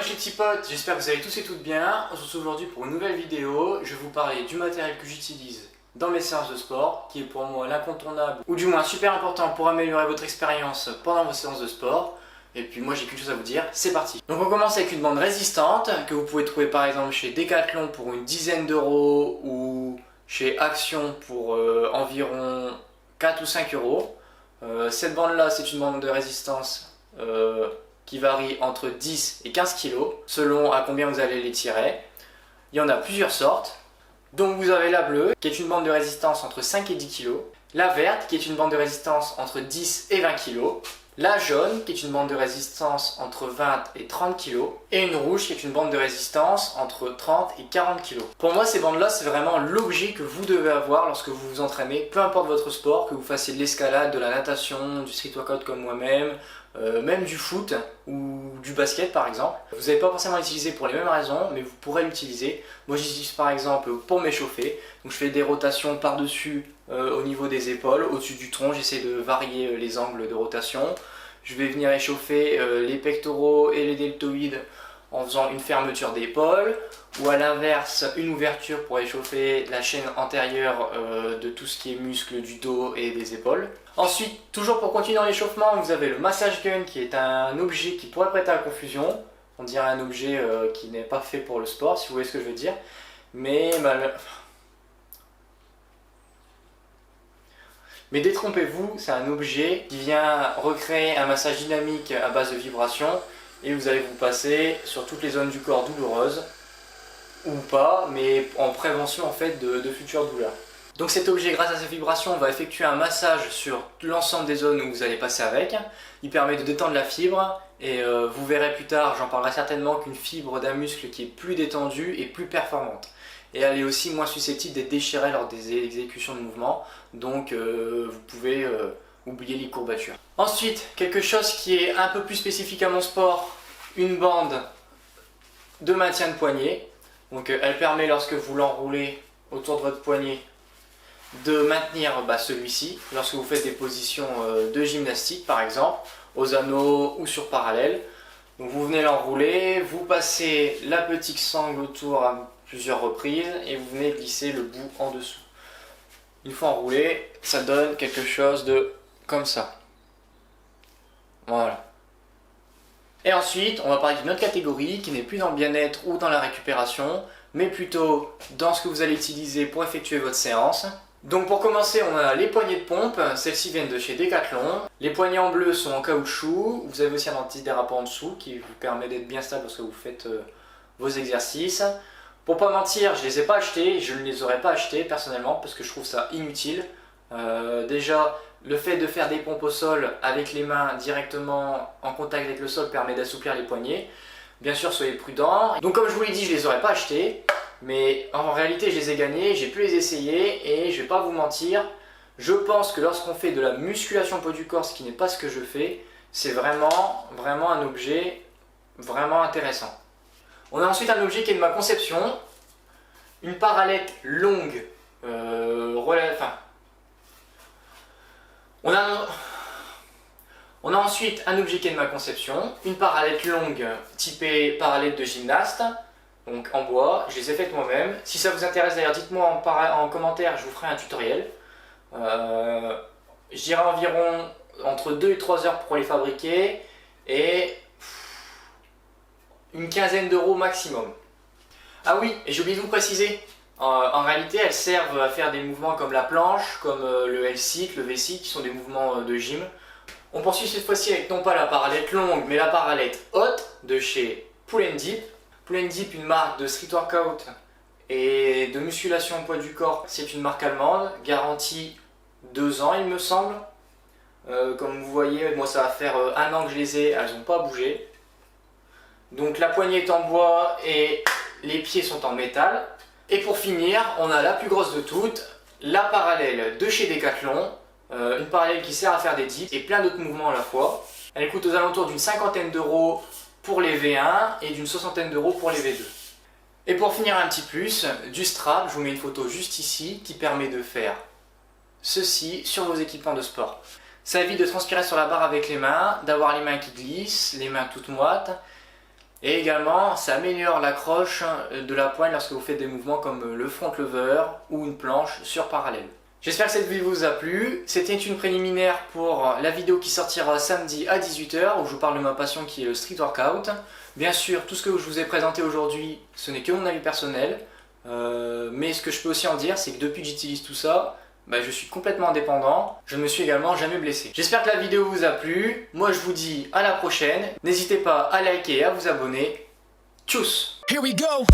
Wesh les petits potes, j'espère que vous allez tous et toutes bien. On se retrouve aujourd'hui pour une nouvelle vidéo. Je vais vous parler du matériel que j'utilise dans mes séances de sport, qui est pour moi l'incontournable, ou du moins super important pour améliorer votre expérience pendant vos séances de sport. Et puis moi j'ai qu'une chose à vous dire, c'est parti. Donc on commence avec une bande résistante que vous pouvez trouver par exemple chez Decathlon pour une dizaine d'euros ou chez Action pour environ 4 ou 5 euros. Cette bande là c'est une bande de résistance qui varie entre 10 et 15 kg selon à combien vous allez les tirer. Il y en a plusieurs sortes. Donc vous avez la bleue qui est une bande de résistance entre 5 et 10 kg, la verte qui est une bande de résistance entre 10 et 20 kg, la jaune qui est une bande de résistance entre 20 et 30 kg et une rouge qui est une bande de résistance entre 30 et 40 kg. Pour moi ces bandes là c'est vraiment l'objet que vous devez avoir lorsque vous vous entraînez, peu importe votre sport, que vous fassiez de l'escalade, de la natation, du street workout comme moi-même, même du foot ou du basket par exemple. Vous n'allez pas forcément l'utiliser pour les mêmes raisons, mais vous pourrez l'utiliser. Moi j'utilise par exemple pour m'échauffer, donc je fais des rotations par-dessus au niveau des épaules, au-dessus du tronc, j'essaie de varier les angles de rotation. Je vais venir échauffer les pectoraux et les deltoïdes en faisant une fermeture d'épaule, ou à l'inverse une ouverture pour échauffer la chaîne antérieure de tout ce qui est muscles du dos et des épaules. Ensuite, toujours pour continuer dans l'échauffement, vous avez le massage gun qui est un objet qui pourrait prêter à la confusion. On dirait un objet qui n'est pas fait pour le sport, si vous voyez ce que je veux dire. Mais détrompez-vous, c'est un objet qui vient recréer un massage dynamique à base de vibrations et vous allez vous passer sur toutes les zones du corps douloureuses ou pas, mais en prévention en fait de futures douleurs. Donc cet objet, grâce à ces vibrations, va effectuer un massage sur l'ensemble des zones où vous allez passer avec. Il permet de détendre la fibre et vous verrez plus tard, j'en parlerai certainement, qu'une fibre d'un muscle qui est plus détendue et plus performante. Et elle est aussi moins susceptible d'être déchirée lors des exécutions de mouvements, donc vous pouvez oublier les courbatures. Ensuite, quelque chose qui est un peu plus spécifique à mon sport, une bande de maintien de poignet. Donc elle permet, lorsque vous l'enroulez autour de votre poignet, de maintenir celui-ci lorsque vous faites des positions de gymnastique par exemple, aux anneaux ou sur parallèle. Donc vous venez l'enrouler, vous passez la petite sangle autour à plusieurs reprises et vous venez glisser le bout en dessous. Une fois enroulé, ça donne quelque chose de comme ça. Voilà. Et ensuite, on va parler d'une autre catégorie qui n'est plus dans le bien-être ou dans la récupération, mais plutôt dans ce que vous allez utiliser pour effectuer votre séance. Donc pour commencer, on a les poignées de pompe, celles-ci viennent de chez Decathlon. Les poignées en bleu sont en caoutchouc, vous avez aussi un antidérapant en dessous qui vous permet d'être bien stable lorsque vous faites vos exercices. Pour pas mentir, je les ai pas achetés, je ne les aurais pas achetés personnellement parce que je trouve ça inutile. Déjà, le fait de faire des pompes au sol avec les mains directement en contact avec le sol permet d'assouplir les poignets. Bien sûr, soyez prudents. Donc comme je vous l'ai dit, je les aurais pas achetés, mais en réalité je les ai gagnés, j'ai pu les essayer et je vais pas vous mentir, je pense que lorsqu'on fait de la musculation poids du corps, ce qui n'est pas ce que je fais, c'est vraiment un objet vraiment intéressant. On a ensuite un objet qui est de ma conception, une parallèle longue, on a ensuite un objet qui est de ma conception, une parallèle longue typée parallèle de gymnaste, donc en bois, je les ai faites moi-même. Si ça vous intéresse d'ailleurs, dites-moi en commentaire, je vous ferai un tutoriel. Je dirais environ entre 2 et 3 heures pour les fabriquer et une quinzaine d'euros maximum. Ah oui, et j'ai oublié de vous préciser, en réalité elles servent à faire des mouvements comme la planche, comme le L-sit, le V-sit, qui sont des mouvements de gym. On poursuit cette fois-ci avec non pas la parallèle longue, mais la parallèle haute de chez Pull & Dip. Pull & Dip, une marque de street workout et de musculation au poids du corps. C'est une marque allemande, garantie 2 ans il me semble. Comme vous voyez, moi ça va faire 1 an que je les ai, elles n'ont pas bougé. Donc la poignée est en bois et les pieds sont en métal. Et pour finir, on a la plus grosse de toutes, la parallèle de chez Decathlon. Une parallèle qui sert à faire des dips et plein d'autres mouvements à la fois. Elle coûte aux alentours d'une 50aine d'euros pour les V1 et d'une 60aine d'euros pour les V2. Et pour finir un petit plus, du strap, je vous mets une photo juste ici qui permet de faire ceci sur vos équipements de sport. Ça évite de transpirer sur la barre avec les mains, d'avoir les mains qui glissent, les mains toutes moites. Et également, ça améliore l'accroche de la poigne lorsque vous faites des mouvements comme le front lever ou une planche sur parallèle. J'espère que cette vidéo vous a plu. C'était une préliminaire pour la vidéo qui sortira samedi à 18 h où je vous parle de ma passion qui est le street workout. Bien sûr, tout ce que je vous ai présenté aujourd'hui, ce n'est que mon avis personnel. Mais ce que je peux aussi en dire, c'est que depuis que j'utilise tout ça, je suis complètement indépendant. Je ne me suis également jamais blessé. J'espère que la vidéo vous a plu. Moi, je vous dis à la prochaine. N'hésitez pas à liker et à vous abonner. Tchuss! Here we go.